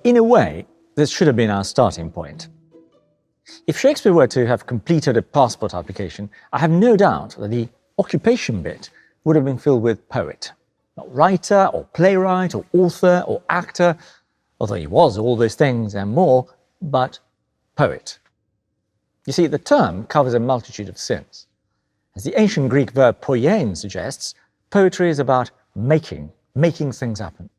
In a way, this should have been our starting point. If Shakespeare were to have completed a passport application, I have no doubt that the occupation bit would have been filled with poet. Not writer, or playwright, or author, or actor, although he was all those things and more, but poet. You see, the term covers a multitude of sins. As the ancient Greek verb poiein suggests, poetry is about making things happen.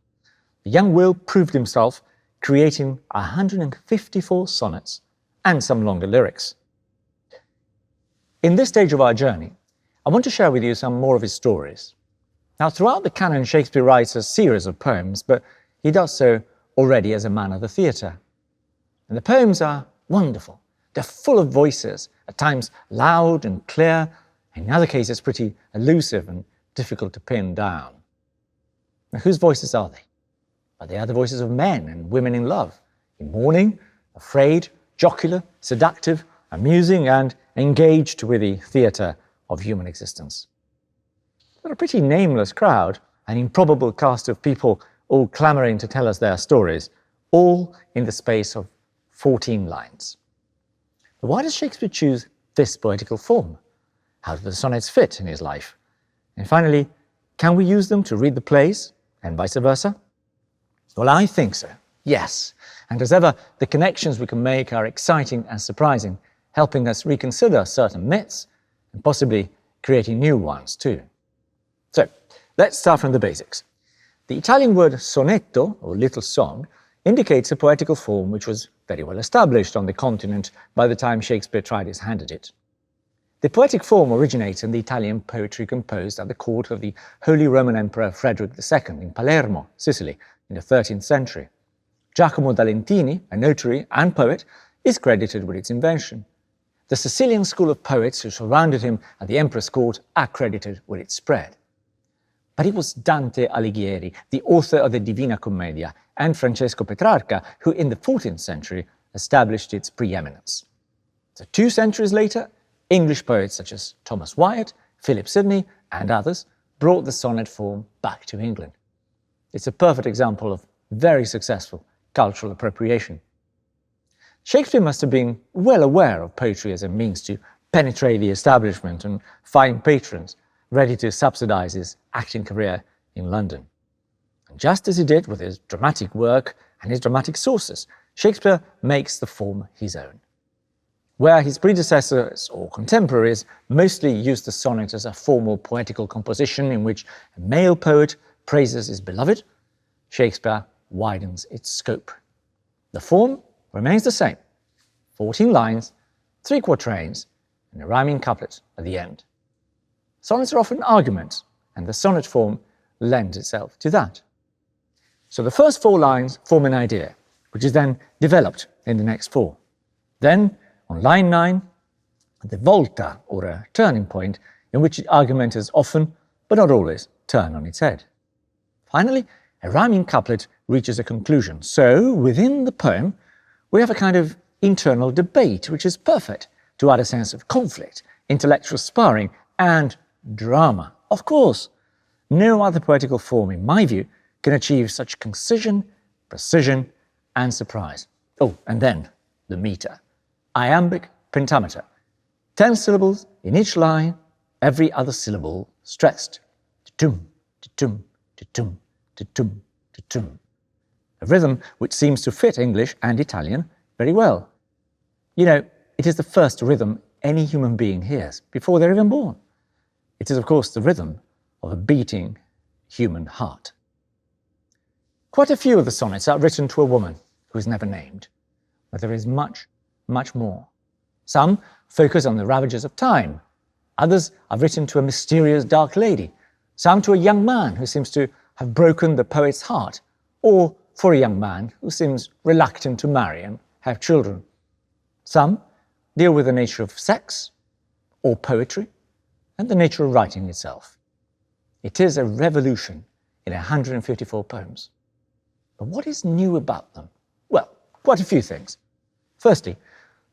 The young Will proved himself, creating 154 sonnets and some longer lyrics. In this stage of our journey, I want to share with you some more of his stories. Now, throughout the canon, Shakespeare writes a series of poems, but he does so already as a man of the theatre. And the poems are wonderful. They're full of voices, at times loud and clear, and in other cases pretty elusive and difficult to pin down. Now, whose voices are they? Well, they are the voices of men and women in love, in mourning, afraid, jocular, seductive, amusing, and engaged with the theatre of human existence. They're a pretty nameless crowd, an improbable cast of people all clamouring to tell us their stories, all in the space of 14 lines. But why does Shakespeare choose this poetical form? How do the sonnets fit in his life? And finally, can we use them to read the plays, and vice versa? Well, I think so, yes. And as ever, the connections we can make are exciting and surprising, helping us reconsider certain myths and possibly creating new ones too. So, let's start from the basics. The Italian word sonetto, or little song, indicates a poetical form which was very well established on the continent by the time Shakespeare tried his hand at it. The poetic form originates in the Italian poetry composed at the court of the Holy Roman Emperor Frederick II in Palermo, Sicily, in the 13th century. Giacomo da Lentini, a notary and poet, is credited with its invention. The Sicilian school of poets who surrounded him at the emperor's court are credited with its spread. But it was Dante Alighieri, the author of the Divina Commedia, and Francesco Petrarca, who in the 14th century established its preeminence. So 2 centuries later, English poets such as Thomas Wyatt, Philip Sidney, and others brought the sonnet form back to England. It's a perfect example of very successful cultural appropriation. Shakespeare must have been well aware of poetry as a means to penetrate the establishment and find patrons ready to subsidize his acting career in London. And just as he did with his dramatic work and his dramatic sources, Shakespeare makes the form his own. Where his predecessors or contemporaries mostly used the sonnet as a formal poetical composition in which a male poet praises his beloved, Shakespeare widens its scope. The form remains the same: 14 lines, 3 quatrains, and a rhyming couplet at the end. Sonnets are often arguments, and the sonnet form lends itself to that. So the first 4 lines form an idea, which is then developed in the next 4. Then, on line 9, the volta, or a turning point, in which the argument is often, but not always, turned on its head. Finally, a rhyming couplet reaches a conclusion. So, within the poem, we have a kind of internal debate, which is perfect to add a sense of conflict, intellectual sparring, and drama. Of course, no other poetical form, in my view, can achieve such concision, precision, and surprise. Oh, and then the meter. Iambic pentameter. 10 syllables in each line, every other syllable stressed. Tutum, tutum, tutum, tutum, tutum. A rhythm which seems to fit English and Italian very well. You know, it is the first rhythm any human being hears before they're even born. It is, of course, the rhythm of a beating human heart. Quite a few of the sonnets are written to a woman who is never named, but there is much, much more. Some focus on the ravages of time. Others are written to a mysterious dark lady. Some to a young man who seems to have broken the poet's heart, or for a young man who seems reluctant to marry and have children. Some deal with the nature of sex, or poetry, and the nature of writing itself. It is a revolution in 154 poems. But what is new about them? Well, quite a few things. Firstly,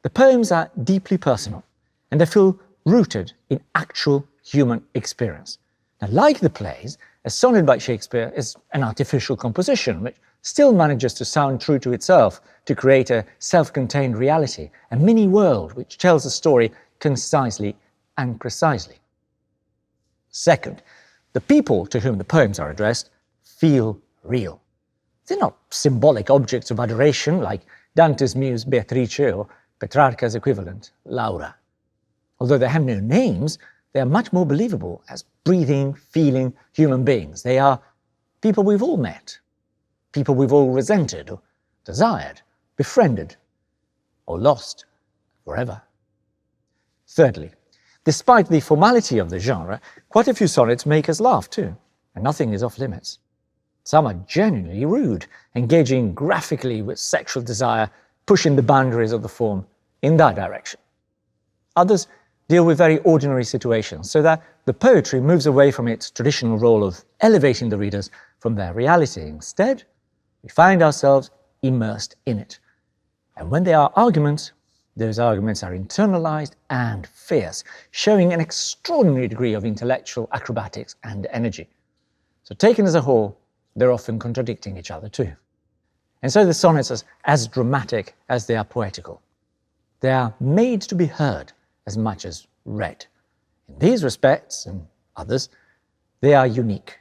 the poems are deeply personal, and they feel rooted in actual human experience. Now, like the plays, a sonnet by Shakespeare is an artificial composition which still manages to sound true to itself, to create a self-contained reality, a mini-world which tells a story concisely and precisely. Second, the people to whom the poems are addressed feel real. They're not symbolic objects of adoration like Dante's muse Beatrice or Petrarca's equivalent, Laura. Although they have no names, they are much more believable as breathing, feeling human beings. They are people we've all met, people we've all resented or desired, befriended, or lost forever. Thirdly, despite the formality of the genre, quite a few sonnets make us laugh too, and nothing is off limits. Some are genuinely rude, engaging graphically with sexual desire, pushing the boundaries of the form in that direction. Others deal with very ordinary situations, so that the poetry moves away from its traditional role of elevating the readers from their reality. Instead, we find ourselves immersed in it. And when there are arguments, those arguments are internalized and fierce, showing an extraordinary degree of intellectual acrobatics and energy. So taken as a whole, they're often contradicting each other too. And so the sonnets are as dramatic as they are poetical. They are made to be heard as much as read. In these respects, and others, they are unique.